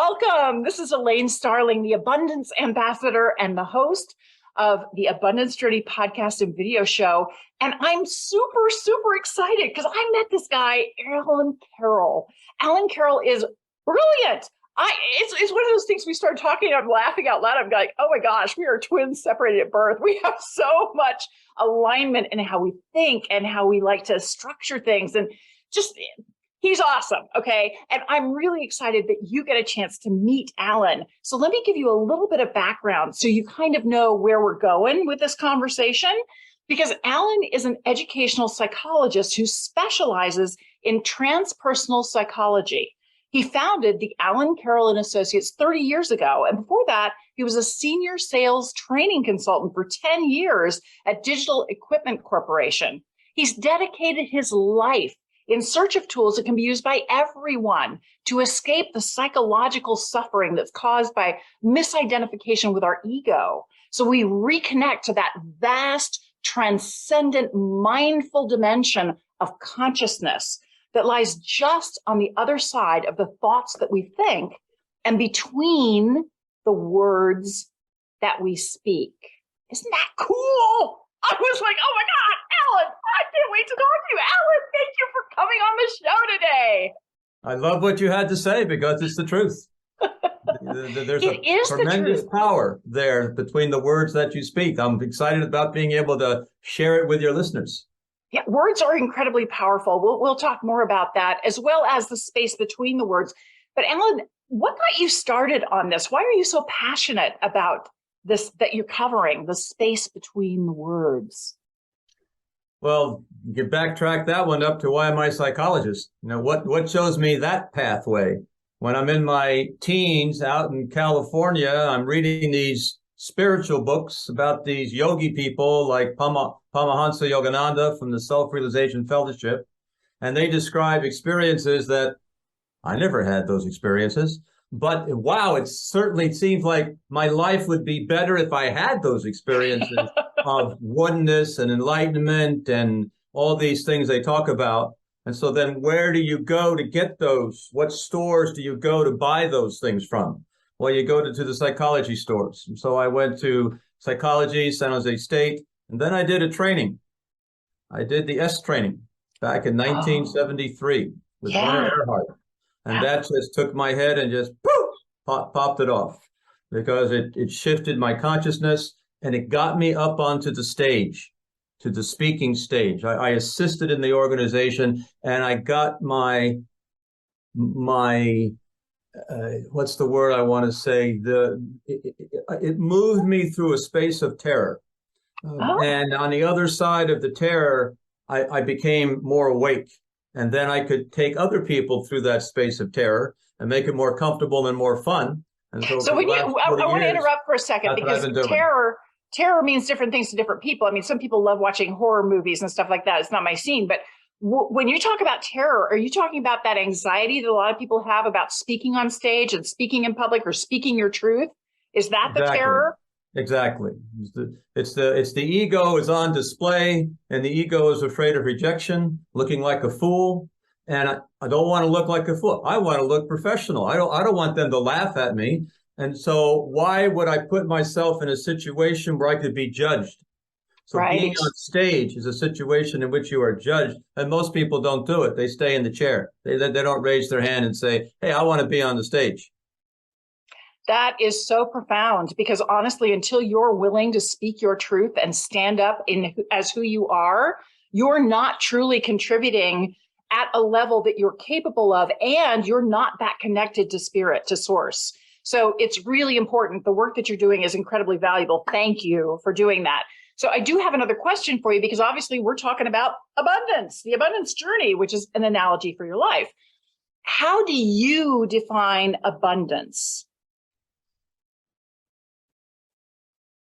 Welcome. This is Elaine Starling, the Abundance Ambassador and the host of the Abundance Journey podcast and video show. And I'm super, super excited because I met this guy, Alan Carroll. Alan Carroll is brilliant. It's one of those things we start talking, I'm laughing out loud. I'm like, oh my gosh, we are twins separated at birth. We have so much alignment in how we think and how we like to structure things. And just he's awesome, okay? And I'm really excited that you get a chance to meet Alan. So let me give you a little bit of background so you kind of know where we're going with this conversation, because Alan is an educational psychologist who specializes in transpersonal psychology. He founded the Alan Carroll and Associates 30 years ago. And before that, he was a senior sales training consultant for 10 years at Digital Equipment Corporation. He's dedicated his life in search of tools that can be used by everyone to escape the psychological suffering that's caused by misidentification with our ego. So we reconnect to that vast, transcendent, mindful dimension of consciousness that lies just on the other side of the thoughts that we think and between the words that we speak. Isn't that cool? I was like, oh my God, Alan, I can't wait to talk to you. Alan, thank you for coming on the show today. I love what you had to say because it's the truth. There's a tremendous power there between the words that you speak. I'm excited about being able to share it with your listeners. Yeah, words are incredibly powerful. We'll talk more about that, as well as the space between the words. But Alan, what got you started on this? Why are you so passionate about this, that you're covering the space between the words? Well, you can backtrack that one up to why am I a psychologist? You know, what shows me that pathway? When I'm in my teens out in California, I'm reading these spiritual books about these yogi people like Paramahansa Yogananda from the Self-Realization Fellowship. And they describe experiences that I never had those experiences. But wow, it certainly seems like my life would be better if I had those experiences of oneness and enlightenment and all these things they talk about. And so then where do you go to get those? What stores do you go to buy those things from? Well, you go to the psychology stores. And so I went to psychology, San Jose State, and then I did a training. I did the S training back in 1973 with Werner Erhard. And that just took my head and just popped it off because it shifted my consciousness and it got me up onto the stage, to the speaking stage. I assisted in the organization and I got my what's the word I want to say? It moved me through a space of terror. And on the other side of the terror, I became more awake. And then I could take other people through that space of terror and make it more comfortable and more fun. And so when I want to interrupt for a second because terror means different things to different people. I mean, some people love watching horror movies and stuff like that. It's not my scene. But when you talk about terror, are you talking about that anxiety that a lot of people have about speaking on stage and speaking in public or speaking your truth? Is that the terror? Exactly. It's the ego is on display, and the ego is afraid of rejection, looking like a fool. And I don't want to look like a fool. I want to look professional. I don't want them to laugh at me. And so why would I put myself in a situation where I could be judged? So being on stage is a situation in which you are judged, and most people don't do it. They stay in the chair. They don't raise their hand and say, hey, I want to be on the stage. That is so profound because honestly, until you're willing to speak your truth and stand up as who you are, you're not truly contributing at a level that you're capable of, and you're not that connected to spirit, to source. So it's really important. The work that you're doing is incredibly valuable. Thank you for doing that. So I do have another question for you because obviously we're talking about abundance, the abundance journey, which is an analogy for your life. How do you define abundance?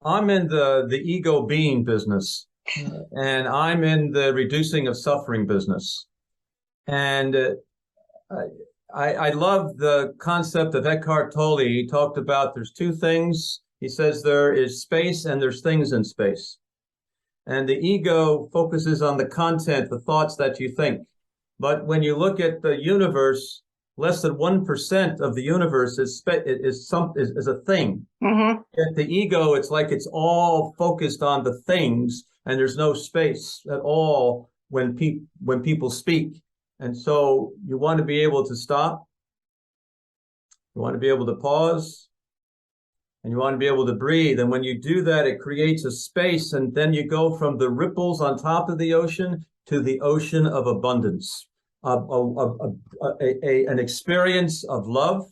I'm in the ego being business, and I'm in the reducing of suffering business. And I love the concept of Eckhart Tolle. He talked about there's two things. He says there is space and there's things in space. And the ego focuses on the content, the thoughts that you think. But when you look at the universe, less than 1% of the universe is a thing. Mm-hmm. Yet the ego, it's like it's all focused on the things, and there's no space at all when people speak. And so you want to be able to stop. You want to be able to pause, and you want to be able to breathe. And when you do that, it creates a space, and then you go from the ripples on top of the ocean to the ocean of abundance, an experience of love,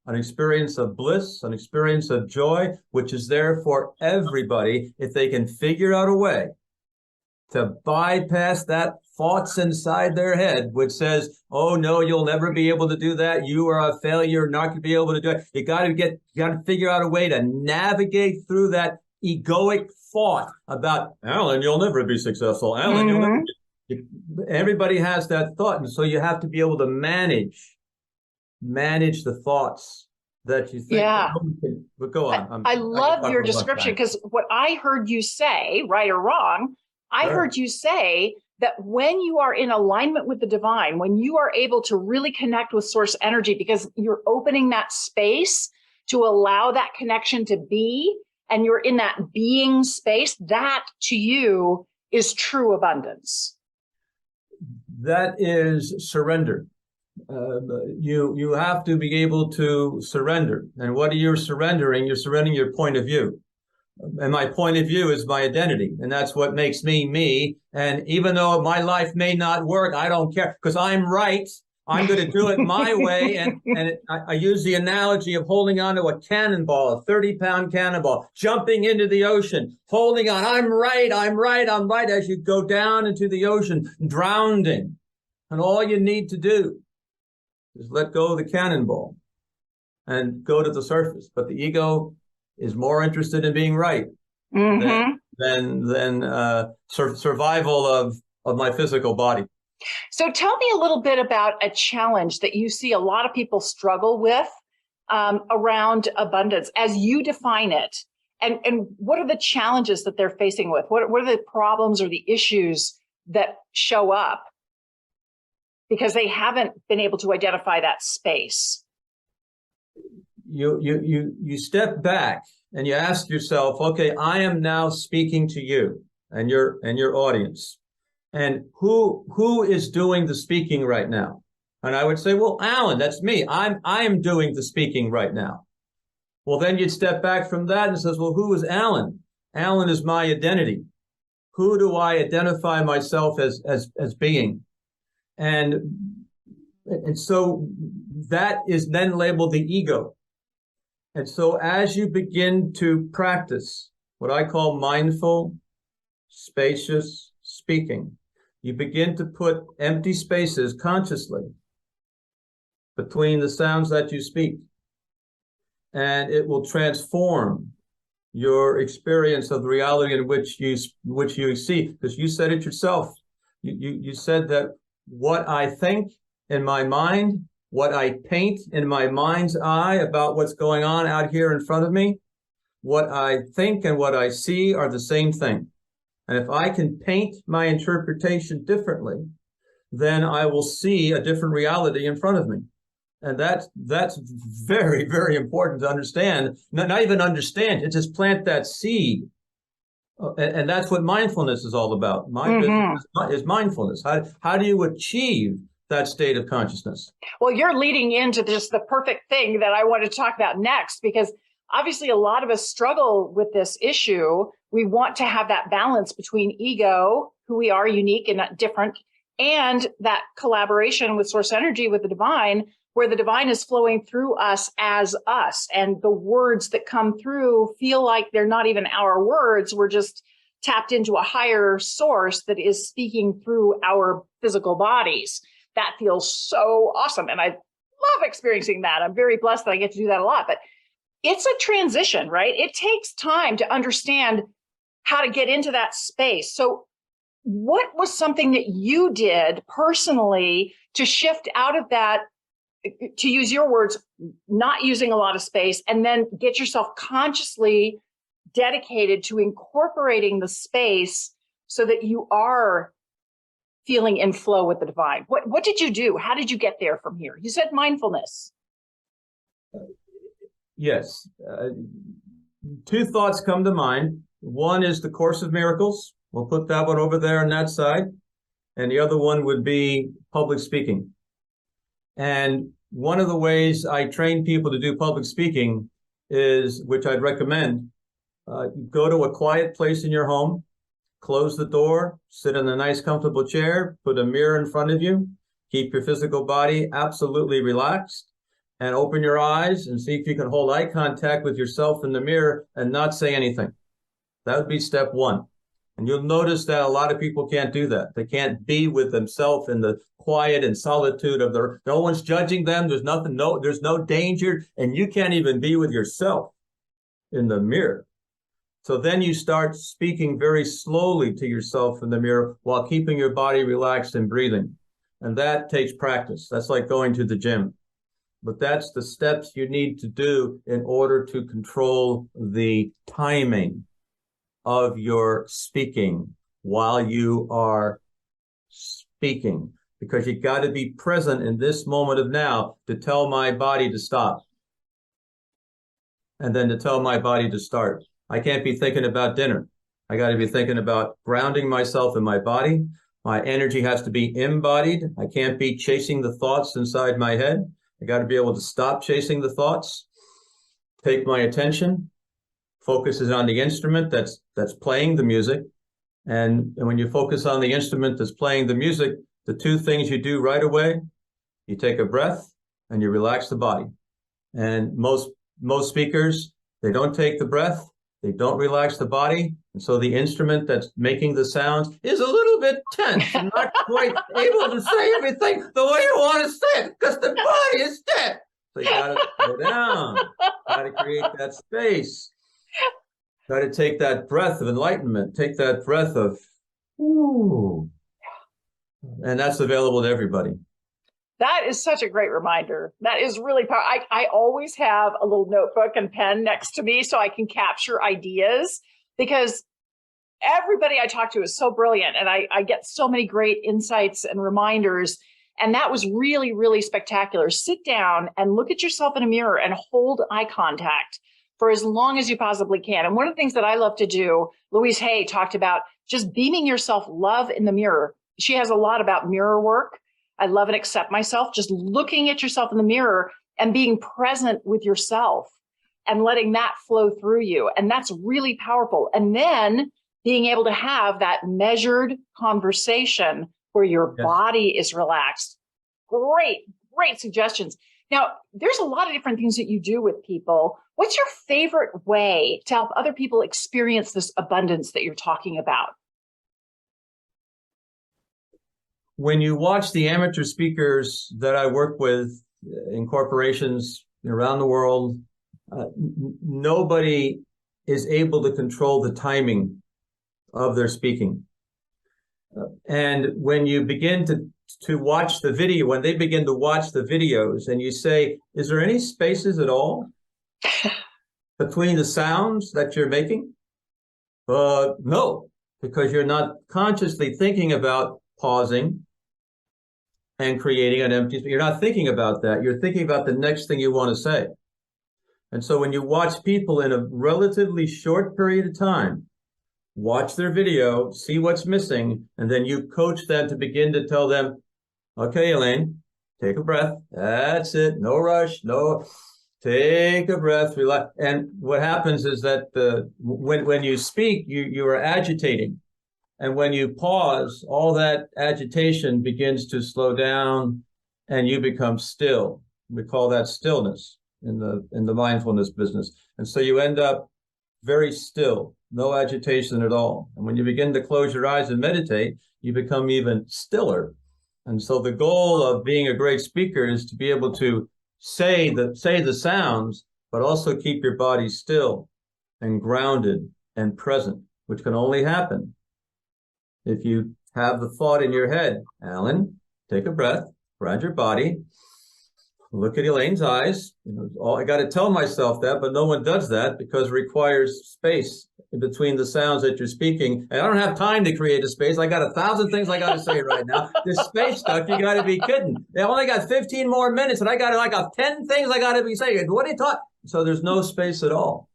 an experience of bliss, an experience of joy, which is there for everybody if they can figure out a way to bypass that thoughts inside their head, which says, "Oh no, you'll never be able to do that. You are a failure, not going to be able to do it." You got to figure out a way to navigate through that egoic thought about, "Alan, you'll never be successful. Alan, you'll never be." Everybody has that thought, and so you have to be able to manage the thoughts that you think. Yeah. But go on. I love your description, because what I heard you say, right or wrong, I heard you say that when you are in alignment with the divine, when you are able to really connect with source energy, because you're opening that space to allow that connection to be, and you're in that being space, that to you is true abundance. That is surrender. You have to be able to surrender. And what are you surrendering? You're surrendering your point of view. And my point of view is my identity. And that's what makes me me. And even though my life may not work, I don't care, because I'm right. I'm going to do it my way. And I use the analogy of holding onto a cannonball, a 30-pound cannonball, jumping into the ocean, holding on. I'm right as you go down into the ocean, drowning. And all you need to do is let go of the cannonball and go to the surface. But the ego is more interested in being right than survival of my physical body. So tell me a little bit about a challenge that you see a lot of people struggle with around abundance as you define it. And what are the challenges that they're facing with? What are the problems or the issues that show up because they haven't been able to identify that space? You step back and you ask yourself, okay, I am now speaking to you and your audience. And who is doing the speaking right now? And I would say, well, Alan, that's me. I am doing the speaking right now. Well, then you'd step back from that and says, well, who is Alan? Alan is my identity. Who do I identify myself as being? And so that is then labeled the ego. And so as you begin to practice what I call mindful, spacious speaking, you begin to put empty spaces consciously between the sounds that you speak. And it will transform your experience of the reality in which you see, because you said it yourself. You said that what I think in my mind, what I paint in my mind's eye about what's going on out here in front of me, what I think and what I see are the same thing. And if I can paint my interpretation differently, then I will see a different reality in front of me. And that's very, very important to understand. Not even understand, it's just plant that seed. And that's what mindfulness is all about. My business is mindfulness. How do you achieve that state of consciousness? Well, you're leading into just the perfect thing that I want to talk about next, because obviously a lot of us struggle with this issue. We want to have that balance between ego, who we are unique and not different, and that collaboration with source energy, with the divine, where the divine is flowing through us as us. And the words that come through feel like they're not even our words. We're just tapped into a higher source that is speaking through our physical bodies. That feels so awesome. And I love experiencing that. I'm very blessed that I get to do that a lot. But it's a transition, right? It takes time to understand how to get into that space. So what was something that you did personally to shift out of that, to use your words, not using a lot of space, and then get yourself consciously dedicated to incorporating the space so that you are feeling in flow with the divine? What did you do? How did you get there from here? You said mindfulness. Yes. Two thoughts come to mind. One is the Course of Miracles. We'll put that one over there on that side. And the other one would be public speaking. And one of the ways I train people to do public speaking is, which I'd recommend, go to a quiet place in your home, close the door, sit in a nice comfortable chair, put a mirror in front of you, keep your physical body absolutely relaxed, and open your eyes and see if you can hold eye contact with yourself in the mirror and not say anything. That would be step one. And you'll notice that a lot of people can't do that. They can't be with themselves in the quiet and solitude of no one's judging them. There's nothing, there's no danger. And you can't even be with yourself in the mirror. So then you start speaking very slowly to yourself in the mirror while keeping your body relaxed and breathing. And that takes practice. That's like going to the gym. But that's the steps you need to do in order to control the timing of your speaking while you are speaking, because you got to be present in this moment of now to tell my body to stop and then to tell my body to start. I can't be thinking about dinner. I got to be thinking about grounding myself in my body. My energy has to be embodied. I can't be chasing the thoughts inside my head. I got to be able to stop chasing the thoughts, take my attention, focuses on the instrument that's playing the music. And when you focus on the instrument that's playing the music, the two things you do right away, you take a breath and you relax the body. And most speakers, they don't take the breath, they don't relax the body. And so the instrument that's making the sounds is a little bit tense and not quite able to say everything the way you want to say it because the body is dead. So you got to slow down, got to create that space. Got to take that breath of enlightenment, take that breath of, ooh. And that's available to everybody. That is such a great reminder. That is really powerful. I always have a little notebook and pen next to me so I can capture ideas, because everybody I talk to is so brilliant. And I get so many great insights and reminders. And that was really, really spectacular. Sit down and look at yourself in a mirror and hold eye contact for as long as you possibly can. And one of the things that I love to do, Louise Hay talked about just beaming yourself love in the mirror. She has a lot about mirror work. I love and accept myself, just looking at yourself in the mirror and being present with yourself and letting that flow through you. And that's really powerful. And then being able to have that measured conversation where your body is relaxed. Great, great suggestions. Now, there's a lot of different things that you do with people. What's your favorite way to help other people experience this abundance that you're talking about? When you watch the amateur speakers that I work with in corporations around the world, nobody is able to control the timing of their speaking. And when you begin to watch the video, when they begin to watch the videos and you say, is there any spaces at all between the sounds that you're making? No, because you're not consciously thinking about pausing and creating an empty space. You're not thinking about that. You're thinking about the next thing you want to say. And so when you watch people in a relatively short period of time, watch their video, see what's missing, and then you coach them to begin to tell them, okay, Elaine, take a breath. That's it. No rush. No, take a breath. Relax. And what happens is that when you speak, you are agitating. And when you pause, all that agitation begins to slow down and you become still. We call that stillness in the mindfulness business. And so you end up very still, no agitation at all. And when you begin to close your eyes and meditate, you become even stiller. And so the goal of being a great speaker is to be able to say the sounds, but also keep your body still and grounded and present, which can only happen if you have the thought in your head, Alan, take a breath, ground your body, look at Elaine's eyes. I got to tell myself that, but no one does that because it requires space in between the sounds that you're speaking. And I don't have time to create a space. I got 1,000 things I got to say right now. This space stuff, you got to be kidding. They only got 15 more minutes, and I got like 10 things I got to be saying. What are you talking? So there's no space at all.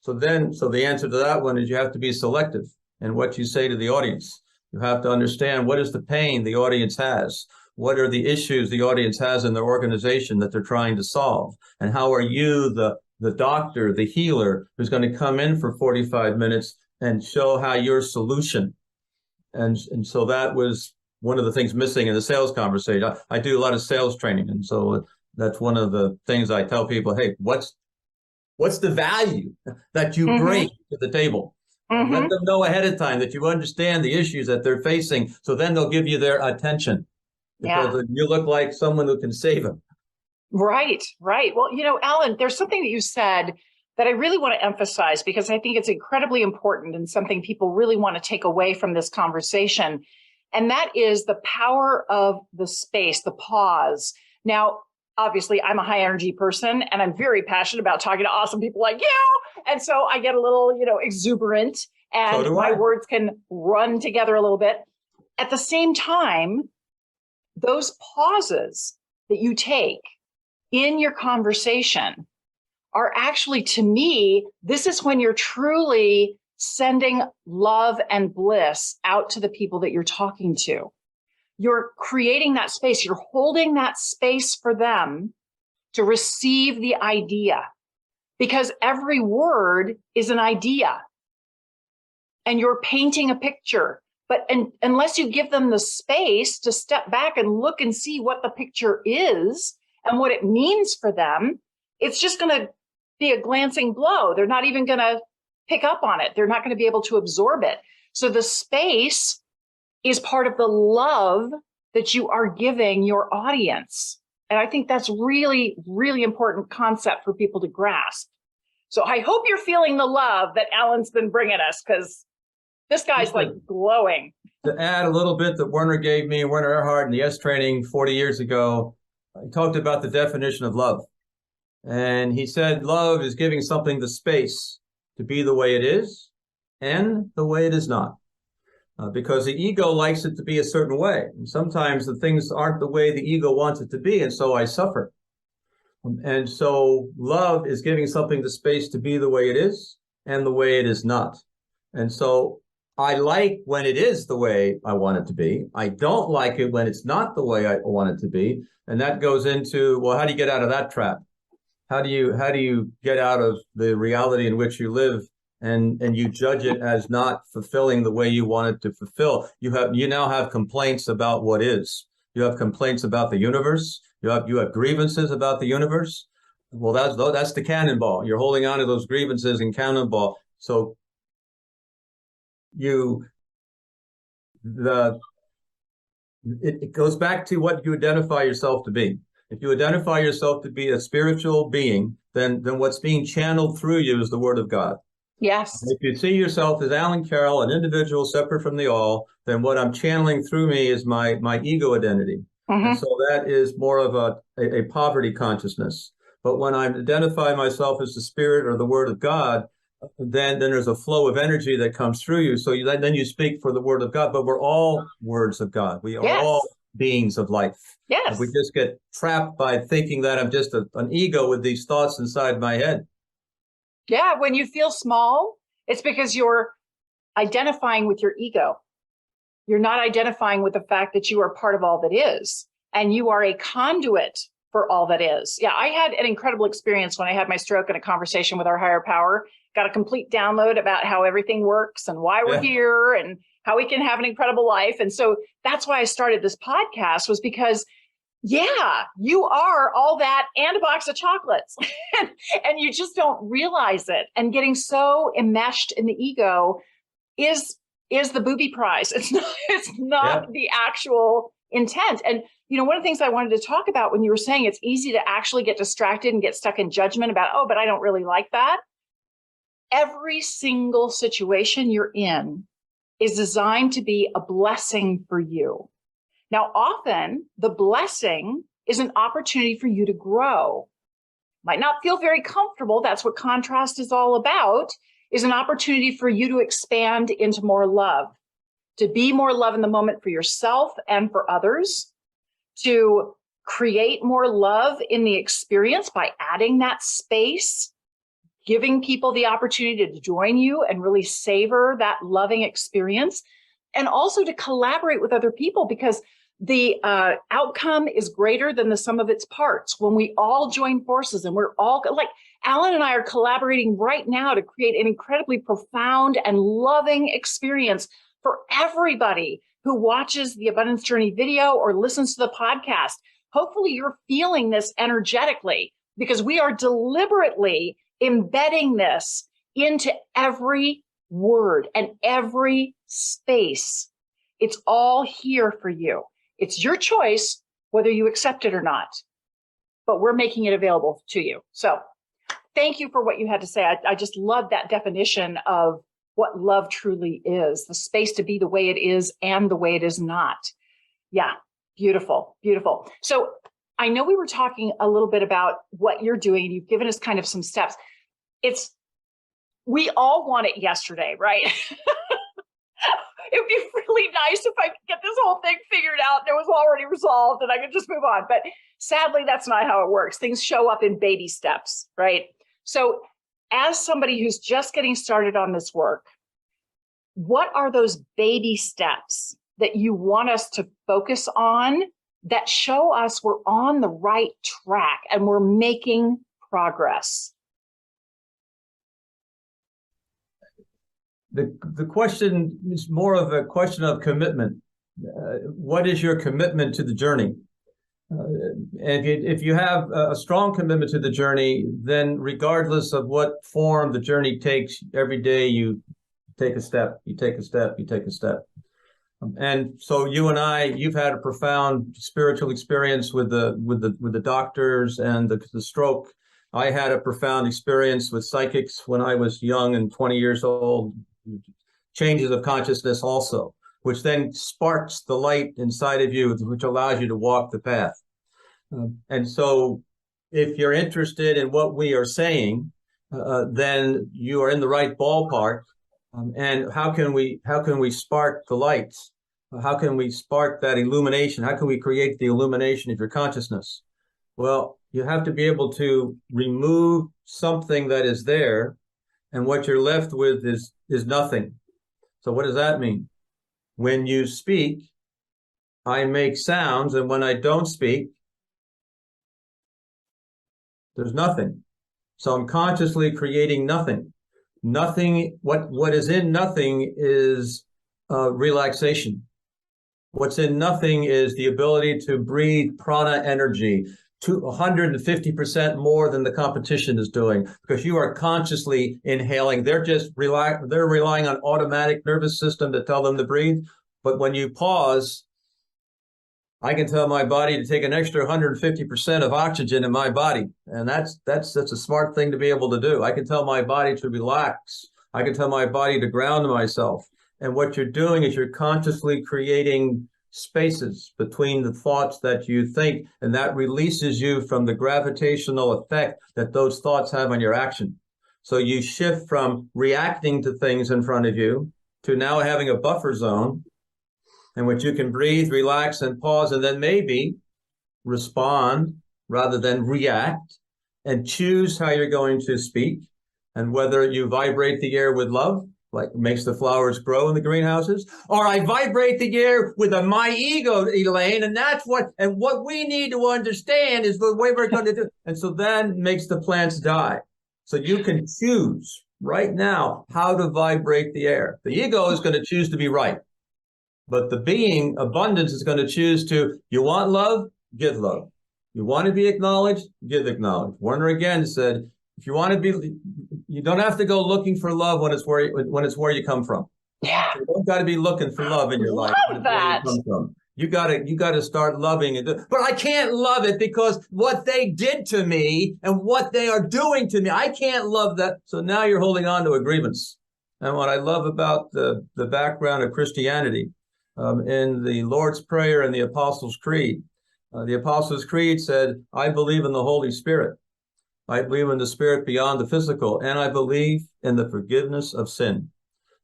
So the answer to that one is you have to be selective in what you say to the audience. You have to understand what is the pain the audience has. What are the issues the audience has in their organization that they're trying to solve? And how are you, the doctor, the healer, who's going to come in for 45 minutes and show how your solution? And so that was one of the things missing in the sales conversation. I do a lot of sales training. And so that's one of the things I tell people, hey, what's the value that you bring to the table? Let them know ahead of time that you understand the issues that they're facing. So then they'll give you their attention. Because you look like someone who can save them. Right. Well, Alan, there's something that you said that I really want to emphasize because I think it's incredibly important and something people really want to take away from this conversation. And that is the power of the space, the pause. Now, obviously, I'm a high energy person and I'm very passionate about talking to awesome people like you. And so I get a little, exuberant and so my words can run together a little bit. At the same time, those pauses that you take in your conversation are actually, to me, this is when you're truly sending love and bliss out to the people that you're talking to. You're creating that space. You're holding that space for them to receive the idea because every word is an idea and you're painting a picture. But unless you give them the space to step back and look and see what the picture is and what it means for them, it's just going to be a glancing blow. They're not even going to pick up on it. They're not going to be able to absorb it. So the space is part of the love that you are giving your audience. And I think that's really, really important concept for people to grasp. So I hope you're feeling the love that Alan's been bringing us because this guy's like glowing. To add a little bit that Werner gave me, Werner Erhard in the S training 40 years ago, he talked about the definition of love. And he said, love is giving something the space to be the way it is and the way it is not. Because the ego likes it to be a certain way. And sometimes the things aren't the way the ego wants it to be. And so I suffer. And so love is giving something the space to be the way it is and the way it is not. And so I like when it is the way I want it to be. I don't like it when it's not the way I want it to be. And that goes into, well, how do you get out of that trap? How do you get out of the reality in which you live and you judge it as not fulfilling the way you want it to fulfill? You now have complaints about what is. You have complaints about the universe. You have grievances about the universe. Well, that's the cannonball. You're holding on to those grievances and cannonball. So it goes back to what you identify yourself to be. If you identify yourself to be a spiritual being, then what's being channeled through you is the word of God. Yes. If you see yourself as Alan Carroll, an individual separate from the all, then what I'm channeling through me is my ego identity. And so that is more of a poverty consciousness. But when I identify myself as the spirit or the word of God, then there's a flow of energy that comes through you. So then you speak for the word of God, but we're all words of God. We are all beings of life. Yes. We just get trapped by thinking that I'm just an ego with these thoughts inside my head. Yeah. When you feel small, it's because you're identifying with your ego. You're not identifying with the fact that you are part of all that is, and you are a conduit for all that is. Yeah. I had an incredible experience when I had my stroke in a conversation with our higher power. Got a complete download about how everything works and why we're here and how we can have an incredible life. And so that's why I started this podcast, was because, you are all that and a box of chocolates and you just don't realize it. And getting so enmeshed in the ego is the booby prize. It's not the actual intent. And, one of the things I wanted to talk about when you were saying it's easy to actually get distracted and get stuck in judgment about, but I don't really like that. Every single situation you're in is designed to be a blessing for you. Now, often the blessing is an opportunity for you to grow. Might not feel very comfortable. That's what contrast is all about. is an opportunity for you to expand into more love, to be more love in the moment for yourself and for others, to create more love in the experience by adding that space, giving people the opportunity to join you and really savor that loving experience, and also to collaborate with other people, because the outcome is greater than the sum of its parts. When we all join forces and we're all like Alan and I are collaborating right now to create an incredibly profound and loving experience for everybody who watches the Abundance Journey video or listens to the podcast. Hopefully you're feeling this energetically, because we are deliberately embedding this into every word and every space. It's all here for you. It's your choice whether you accept it or not, but we're making it available to you. So thank you for what you had to say. I just love that definition of what love truly is, the space to be the way it is and the way it is not. Yeah, beautiful, beautiful. So I know we were talking a little bit about what you're doing, and you've given us kind of some steps. We all want it yesterday, right? It'd be really nice if I could get this whole thing figured out and it was already resolved and I could just move on. But sadly, that's not how it works. Things show up in baby steps, right? So as somebody who's just getting started on this work, what are those baby steps that you want us to focus on that show us we're on the right track and we're making progress? The question is more of a question of commitment. What is your commitment to the journey? And if you have a strong commitment to the journey, then regardless of what form the journey takes, every day you take a step, you take a step, you take a step. And so you and I, you've had a profound spiritual experience with the doctors and the stroke. I had a profound experience with psychics when I was young and 20 years old. Changes of consciousness also, which then sparks the light inside of you, which allows you to walk the path. And so if you're interested in what we are saying, then you are in the right ballpark. And how can we spark the lights? How can we spark that illumination? How can we create the illumination of your consciousness? Well, you have to be able to remove something that is there, and what you're left with is nothing. So what does that mean? When you speak, I make sounds, and when I don't speak, there's nothing. So I'm consciously creating nothing. Nothing. What is in nothing is relaxation. What's in nothing is the ability to breathe prana energy to 150% more than the competition is doing, because you are consciously inhaling. They're relying on automatic nervous system to tell them to breathe. But when you pause, I can tell my body to take an extra 150% of oxygen in my body. And that's a smart thing to be able to do. I can tell my body to relax. I can tell my body to ground myself. And what you're doing is you're consciously creating spaces between the thoughts that you think, and that releases you from the gravitational effect that those thoughts have on your action. So you shift from reacting to things in front of you to now having a buffer zone in which you can breathe, relax, and pause, and then maybe respond rather than react, and choose how you're going to speak, and whether you vibrate the air with love, like makes the flowers grow in the greenhouses, or I vibrate the air with my ego, Elaine, and what we need to understand is the way we're going to do it. And so that makes the plants die. So you can choose right now how to vibrate the air. The ego is going to choose to be right, but the being abundance is going to choose to, you want love, give love. You want to be acknowledged, give acknowledged. Warner again said, if you want to be, you don't have to go looking for love when it's where you come from. Yeah. You don't got to be looking for love in your life when it's where you come from. You got to start loving it. But I can't love it because what they did to me and what they are doing to me, I can't love that. So now you're holding on to a grievance. And what I love about the background of Christianity, in the Lord's Prayer and the Apostles' Creed said, I believe in the Holy Spirit. I believe in the spirit beyond the physical, and I believe in the forgiveness of sin.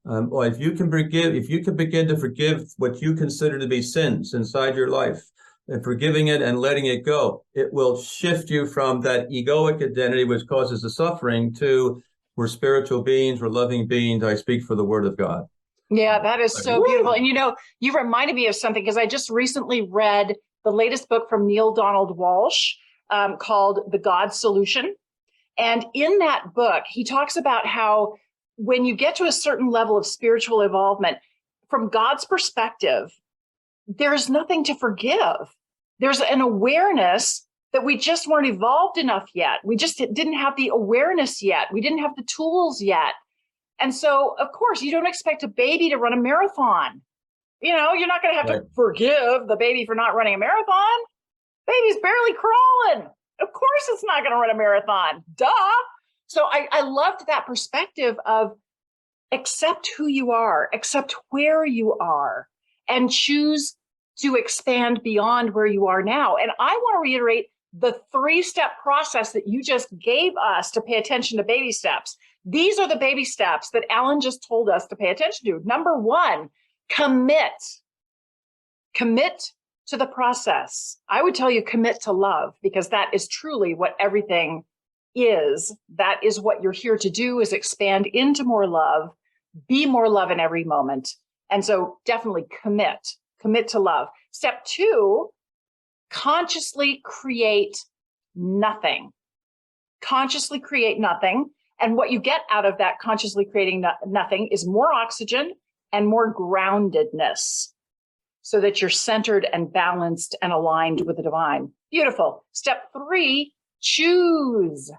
Well, if you can begin to forgive what you consider to be sins inside your life, and forgiving it and letting it go, it will shift you from that egoic identity, which causes the suffering, to we're spiritual beings, we're loving beings. I speak for the word of God. Yeah, that is so Woo! beautiful. And you reminded me of something because I just recently read the latest book from Neil Donald Walsh called The God Solution. And in that book, he talks about how when you get to a certain level of spiritual involvement, from God's perspective, there's nothing to forgive. There's an awareness that we just weren't evolved enough yet. We just didn't have the awareness yet. We didn't have the tools yet. And so, of course, you don't expect a baby to run a marathon. You're not going to have to forgive the baby for not running a marathon. Baby's barely crawling. Of course, it's not going to run a marathon. Duh. So I loved that perspective of accept who you are, accept where you are, and choose to expand beyond where you are now. And I want to reiterate the 3-step process that you just gave us to pay attention to baby steps. These are the baby steps that Alan just told us to pay attention to. Number 1, commit. Commit to the process. I would tell you commit to love, because that is truly what everything is. That is what you're here to do, is expand into more love, be more love in every moment. And so definitely commit to love. Step 2, consciously create nothing. Consciously create nothing. And what you get out of that consciously creating nothing is more oxygen and more groundedness, so that you're centered and balanced and aligned with the divine. Beautiful. Step 3, choose.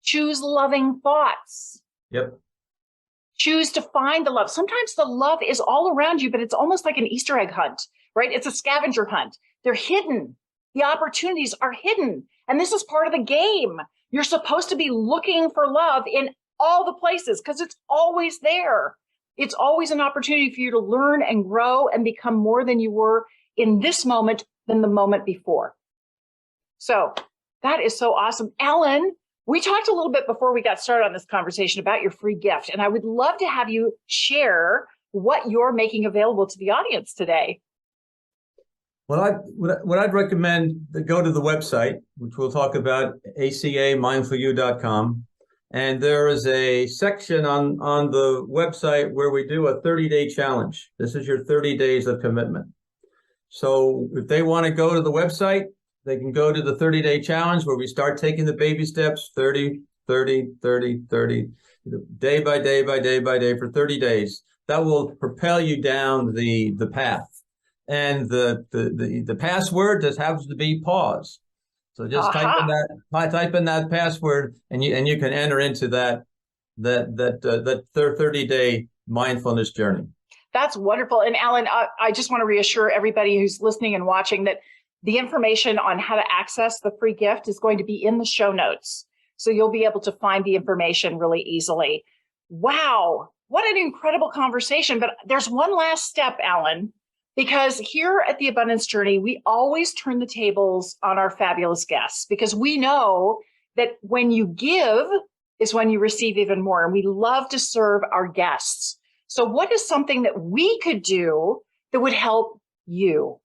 Choose loving thoughts. Yep. Choose to find the love. Sometimes the love is all around you, but it's almost like an Easter egg hunt, right? It's a scavenger hunt. They're hidden. The opportunities are hidden. And this is part of the game. You're supposed to be looking for love in all the places because it's always there. It's always an opportunity for you to learn and grow and become more than you were in this moment than the moment before. So that is so awesome. Alan, we talked a little bit before we got started on this conversation about your free gift, and I would love to have you share what you're making available to the audience today. Well, what I'd recommend to go to the website, which we'll talk about, acamindfullyou.com. And there is a section on the website where we do a 30-day challenge. This is your 30 days of commitment. So if they want to go to the website, they can go to the 30-day challenge where we start taking the baby steps, 30, 30, 30, 30, day by day by day by day for 30 days. That will propel you down the path. And the password just happens to be pause. So just type in that password, and you can enter into that 30-day mindfulness journey. That's wonderful. And Alan, I just want to reassure everybody who's listening and watching that the information on how to access the free gift is going to be in the show notes. So you'll be able to find the information really easily. Wow, what an incredible conversation. But there's one last step, Alan. Because here at the Abundance Journey, we always turn the tables on our fabulous guests, because we know that when you give is when you receive even more. And we love to serve our guests. So what is something that we could do that would help you?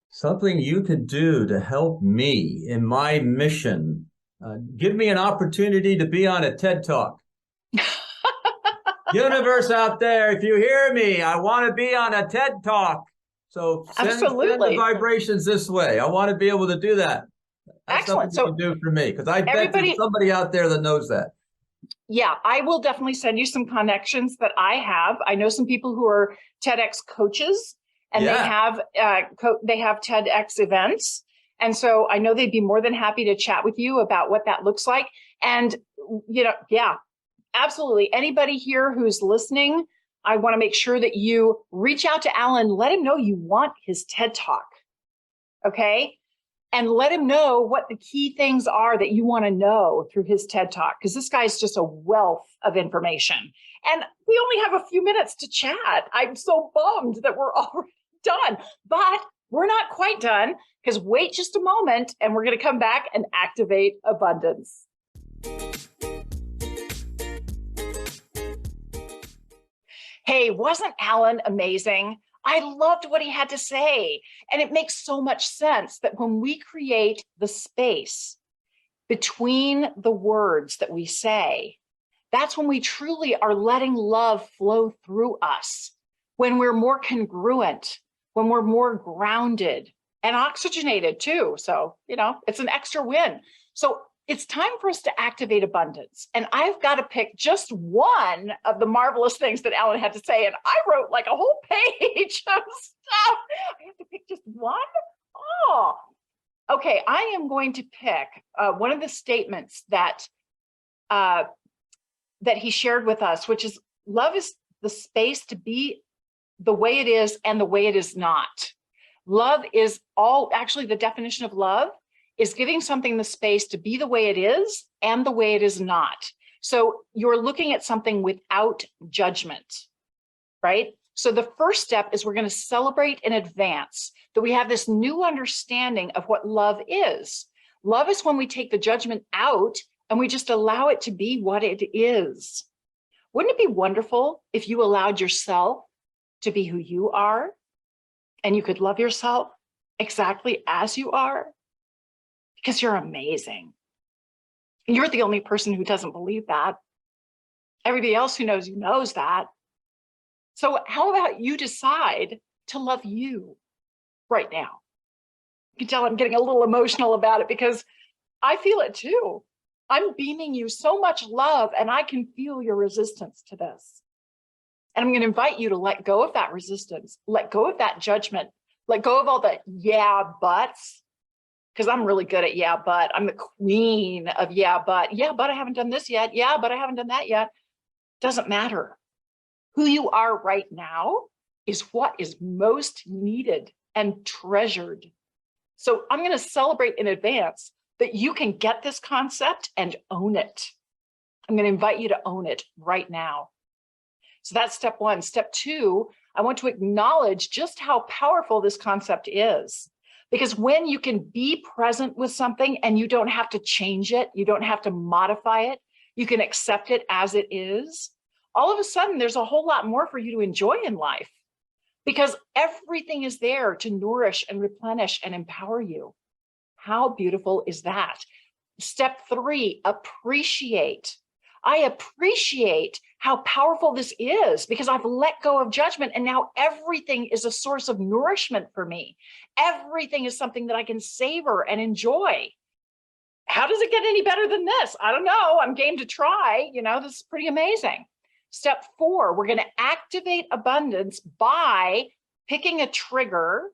Something you could do to help me in my mission. Give me an opportunity to be on a TED Talk. Universe out there, if you hear me, I want to be on a TED Talk. So send the vibrations this way. I want to be able to do that. That's excellent. Something you can do for me, because I bet there's somebody out there that knows that. Yeah, I will definitely send you some connections that I have. I know some people who are TEDx coaches, and they have TEDx events. And so I know they'd be more than happy to chat with you about what that looks like. And, absolutely. Anybody here who's listening, I want to make sure that you reach out to Alan, let him know you want his TED Talk. Okay. And let him know what the key things are that you want to know through his TED Talk, because this guy's just a wealth of information. And we only have a few minutes to chat. I'm so bummed that we're already done, but we're not quite done, because wait just a moment and we're going to come back and activate abundance. Hey, wasn't Alan amazing? I loved what he had to say. And it makes so much sense that when we create the space between the words that we say, that's when we truly are letting love flow through us, when we're more congruent, when we're more grounded and oxygenated too. So, it's an extra win. So it's time for us to activate abundance. And I've got to pick just one of the marvelous things that Alan had to say. And I wrote like a whole page of stuff. I have to pick just one? Oh, okay. I am going to pick one of the statements that he shared with us, which is love is the space to be the way it is and the way it is not. Love is actually the definition of love is giving something the space to be the way it is and the way it is not. So you're looking at something without judgment, right? So the first step is we're going to celebrate in advance that we have this new understanding of what love is. Love is when we take the judgment out and we just allow it to be what it is. Wouldn't it be wonderful if you allowed yourself to be who you are and you could love yourself exactly as you are? Because you're amazing. You're the only person who doesn't believe that. Everybody else who knows you knows that. So how about you decide to love you right now? You can tell I'm getting a little emotional about it because I feel it too. I'm beaming you so much love and I can feel your resistance to this. And I'm going to invite you to let go of that resistance, let go of that judgment, let go of all the yeah, buts. Because I'm really good at yeah, but. I'm the queen of yeah, but. Yeah, but I haven't done this yet. Yeah, but I haven't done that yet. Doesn't matter. Who you are right now is what is most needed and treasured. So I'm going to celebrate in advance that you can get this concept and own it. I'm going to invite you to own it right now. So that's step one. Step two, I want to acknowledge just how powerful this concept is. Because when you can be present with something and you don't have to change it, you don't have to modify it, you can accept it as it is, all of a sudden there's a whole lot more for you to enjoy in life because everything is there to nourish and replenish and empower you. How beautiful is that? Step three, appreciate. I appreciate how powerful this is because I've let go of judgment and now everything is a source of nourishment for me. Everything is something that I can savor and enjoy. How does it get any better than this? I don't know. I'm game to try. This is pretty amazing. Step four, we're going to activate abundance by picking a trigger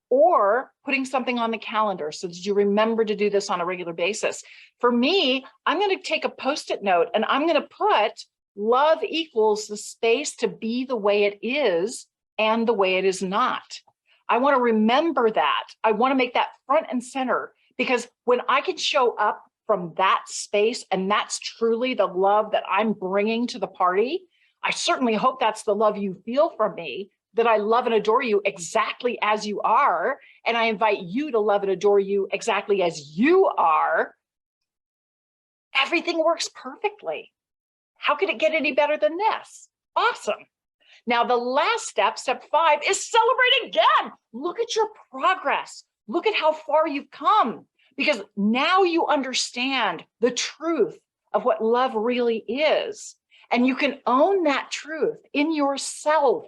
or putting something on the calendar so that you remember to do this on a regular basis. For me, I'm going to take a Post-it note and I'm going to put love equals the space to be the way it is and the way it is not. I want to remember that. I want to make that front and center because when I can show up from that space and that's truly the love that I'm bringing to the party, I certainly hope that's the love you feel from me, that I love and adore you exactly as you are. And I invite you to love and adore you exactly as you are. Everything works perfectly. How could it get any better than this? Awesome. Now, the last step, step five, is celebrate again. Look at your progress. Look at how far you've come because now you understand the truth of what love really is. And you can own that truth in yourself.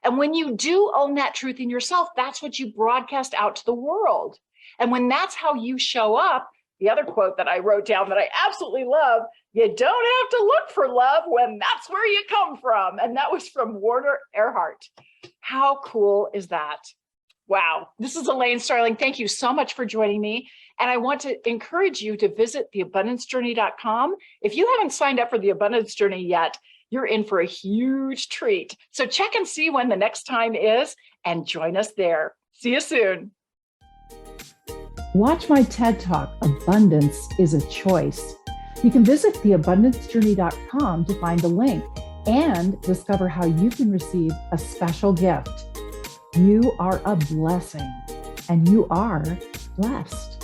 And when you do own that truth in yourself, that's what you broadcast out to the world. And when that's how you show up, the other quote that I wrote down that I absolutely love, you don't have to look for love when that's where you come from. And that was from Werner Erhard. How cool is that? Wow. This is Elaine Starling. Thank you so much for joining me. And I want to encourage you to visit theabundancejourney.com. If you haven't signed up for the Abundance Journey yet, you're in for a huge treat. So check and see when the next time is and join us there. See you soon. Watch my TED Talk, Abundance is a Choice. You can visit theabundancejourney.com to find a link and discover how you can receive a special gift. You are a blessing. and you are blessed.